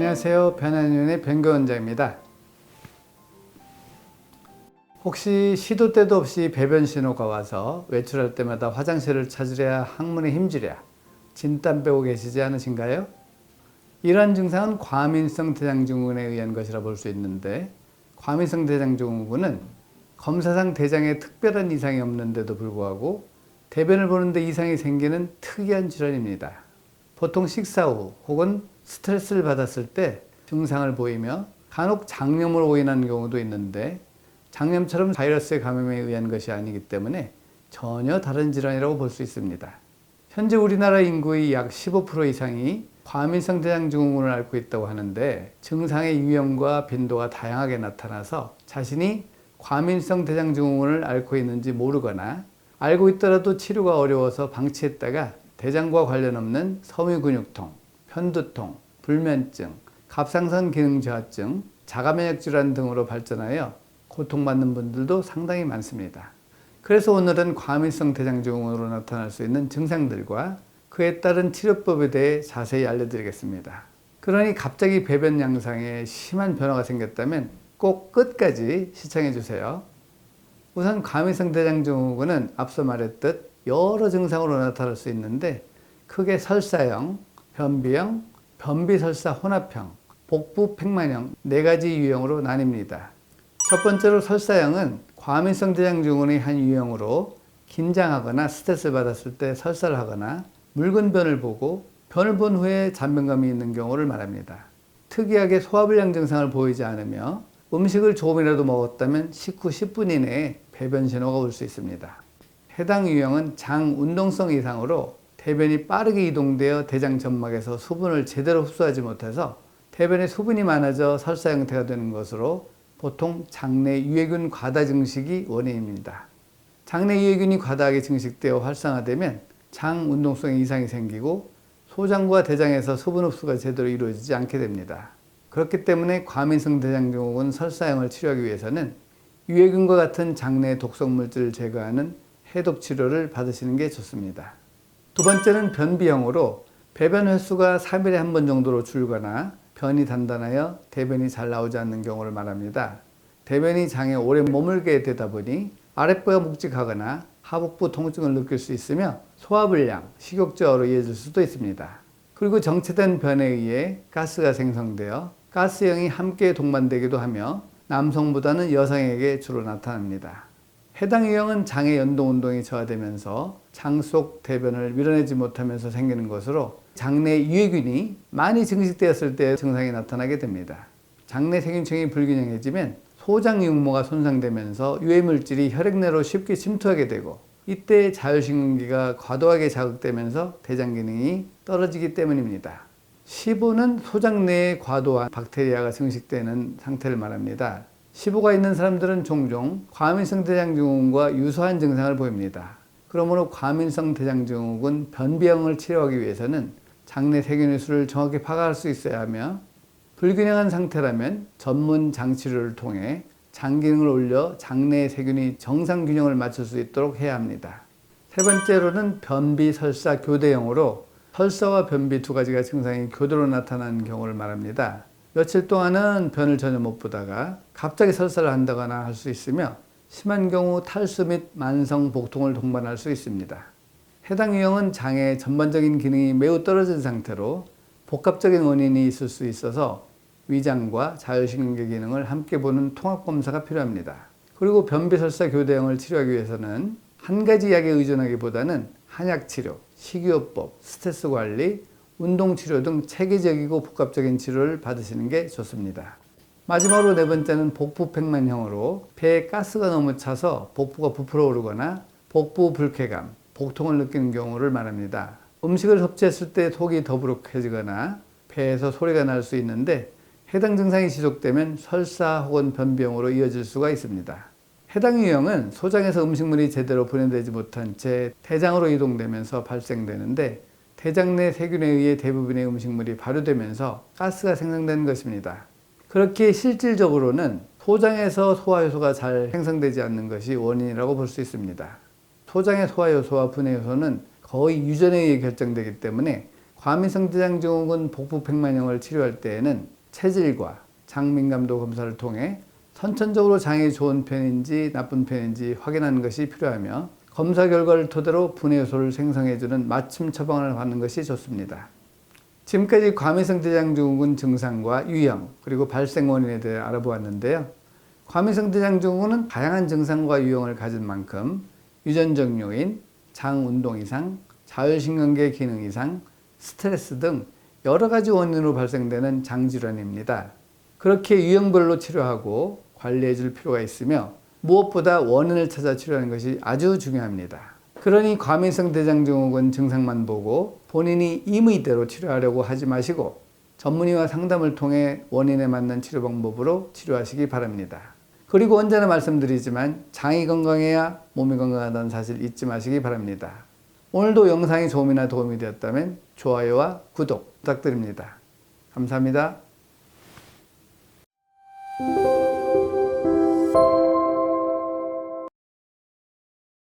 안녕하세요. 변한윤의 변교원장입니다. 혹시 시도 때도 없이 배변 신호가 와서 외출할 때마다 화장실을 찾으랴 항문에 힘주랴 진땀 빼고 계시지 않으신가요? 이러한 증상은 과민성 대장증후군에 의한 것이라 볼 수 있는데, 과민성 대장증후군은 검사상 대장에 특별한 이상이 없는데도 불구하고 대변을 보는데 이상이 생기는 특이한 질환입니다. 보통 식사 후 혹은 스트레스를 받았을 때 증상을 보이며 간혹 장염으로 인한 경우도 있는데, 장염처럼 바이러스의 감염에 의한 것이 아니기 때문에 전혀 다른 질환이라고 볼 수 있습니다. 현재 우리나라 인구의 약 15% 이상이 과민성 대장증후군을 앓고 있다고 하는데, 증상의 유형과 빈도가 다양하게 나타나서 자신이 과민성 대장증후군을 앓고 있는지 모르거나 알고 있더라도 치료가 어려워서 방치했다가 대장과 관련 없는 섬유근육통, 편두통, 불면증, 갑상선 기능 저하증, 자가면역 질환 등으로 발전하여 고통받는 분들도 상당히 많습니다. 그래서 오늘은 과민성 대장증후군으로 나타날 수 있는 증상들과 그에 따른 치료법에 대해 자세히 알려드리겠습니다. 그러니 갑자기 배변 양상에 심한 변화가 생겼다면 꼭 끝까지 시청해 주세요. 우선 과민성 대장증후군은 앞서 말했듯 여러 증상으로 나타날 수 있는데, 크게 설사형, 변비형, 변비설사 혼합형, 복부팽만형 네 가지 유형으로 나뉩니다. 첫 번째로 설사형은 과민성 대장증후군의 한 유형으로 긴장하거나 스트레스를 받았을 때 설사를 하거나 묽은 변을 보고 변을 본 후에 잔변감이 있는 경우를 말합니다. 특이하게 소화불량 증상을 보이지 않으며 음식을 조금이라도 먹었다면 식후 10분 이내에 배변 신호가 올 수 있습니다. 해당 유형은 장 운동성 이상으로 대변이 빠르게 이동되어 대장 점막에서 수분을 제대로 흡수하지 못해서 대변에 수분이 많아져 설사 형태가 되는 것으로 보통 장내 유해균 과다 증식이 원인입니다. 장내 유해균이 과다하게 증식되어 활성화되면 장 운동성에 이상이 생기고 소장과 대장에서 수분 흡수가 제대로 이루어지지 않게 됩니다. 그렇기 때문에 과민성 대장증후군 설사형을 치료하기 위해서는 유해균과 같은 장내 독성 물질을 제거하는 해독 치료를 받으시는 게 좋습니다. 두 번째는 변비형으로 배변 횟수가 3일에 한 번 정도로 줄거나 변이 단단하여 대변이 잘 나오지 않는 경우를 말합니다. 대변이 장에 오래 머물게 되다 보니 아랫배가 묵직하거나 하복부 통증을 느낄 수 있으며 소화불량, 식욕저하로 이어질 수도 있습니다. 그리고 정체된 변에 의해 가스가 생성되어 가스형이 함께 동반되기도 하며 남성보다는 여성에게 주로 나타납니다. 해당 유형은 장의 연동운동이 저하되면서 장 속 대변을 밀어내지 못하면서 생기는 것으로 장내 유해균이 많이 증식되었을 때 증상이 나타나게 됩니다. 장내 세균층이 불균형해지면 소장 육모가 손상되면서 유해물질이 혈액내로 쉽게 침투하게 되고, 이때 자율신경계가 과도하게 자극되면서 대장 기능이 떨어지기 때문입니다. 시부는 소장 내에 과도한 박테리아가 증식되는 상태를 말합니다. 시부가 있는 사람들은 종종 과민성 대장증후군과 유사한 증상을 보입니다. 그러므로 과민성 대장증후군 변비형을 치료하기 위해서는 장내 세균의 수를 정확히 파악할 수 있어야 하며, 불균형한 상태라면 전문 장치료를 통해 장 기능을 올려 장내 세균이 정상 균형을 맞출 수 있도록 해야 합니다. 세 번째로는 변비 설사 교대형으로 설사와 변비 두 가지가 증상이 교대로 나타나는 경우를 말합니다. 며칠 동안은 변을 전혀 못 보다가 갑자기 설사를 한다거나 할 수 있으며, 심한 경우 탈수 및 만성 복통을 동반할 수 있습니다. 해당 유형은 장의 전반적인 기능이 매우 떨어진 상태로 복합적인 원인이 있을 수 있어서 위장과 자율신경계 기능을 함께 보는 통합검사가 필요합니다. 그리고 변비설사 교대형을 치료하기 위해서는 한 가지 약에 의존하기보다는 한약치료, 식이요법, 스트레스 관리, 운동치료 등 체계적이고 복합적인 치료를 받으시는 게 좋습니다. 마지막으로 네 번째는 복부팽만형으로 배에 가스가 너무 차서 복부가 부풀어 오르거나 복부 불쾌감, 복통을 느끼는 경우를 말합니다. 음식을 섭취했을 때 속이 더부룩해지거나 배에서 소리가 날 수 있는데, 해당 증상이 지속되면 설사 혹은 변비형으로 이어질 수가 있습니다. 해당 유형은 소장에서 음식물이 제대로 분해되지 못한 채 대장으로 이동되면서 발생되는데, 대장 내 세균에 의해 대부분의 음식물이 발효되면서 가스가 생성되는 것입니다. 그렇게 실질적으로는 소장에서 소화효소가 잘 생성되지 않는 것이 원인이라고 볼 수 있습니다. 소장의 소화효소와 분해효소는 거의 유전에 의해 결정되기 때문에 과민성 대장증후군 복부백만형을 치료할 때에는 체질과 장민감도 검사를 통해 선천적으로 장이 좋은 편인지 나쁜 편인지 확인하는 것이 필요하며 검사 결과를 토대로 분해효소를 생성해주는 맞춤 처방을 받는 것이 좋습니다. 지금까지 과민성 대장증후군 증상과 유형 그리고 발생 원인에 대해 알아보았는데요. 과민성 대장증후군은 다양한 증상과 유형을 가진 만큼 유전적 요인, 장 운동 이상, 자율신경계 기능 이상, 스트레스 등 여러 가지 원인으로 발생되는 장질환입니다. 그렇게 유형별로 치료하고 관리해 줄 필요가 있으며 무엇보다 원인을 찾아 치료하는 것이 아주 중요합니다. 그러니 과민성 대장증후군 증상만 보고 본인이 임의대로 치료하려고 하지 마시고 전문의와 상담을 통해 원인에 맞는 치료 방법으로 치료하시기 바랍니다. 그리고 언제나 말씀드리지만 장이 건강해야 몸이 건강하다는 사실 잊지 마시기 바랍니다. 오늘도 영상이 조금이나 도움이 되었다면 좋아요와 구독 부탁드립니다. 감사합니다.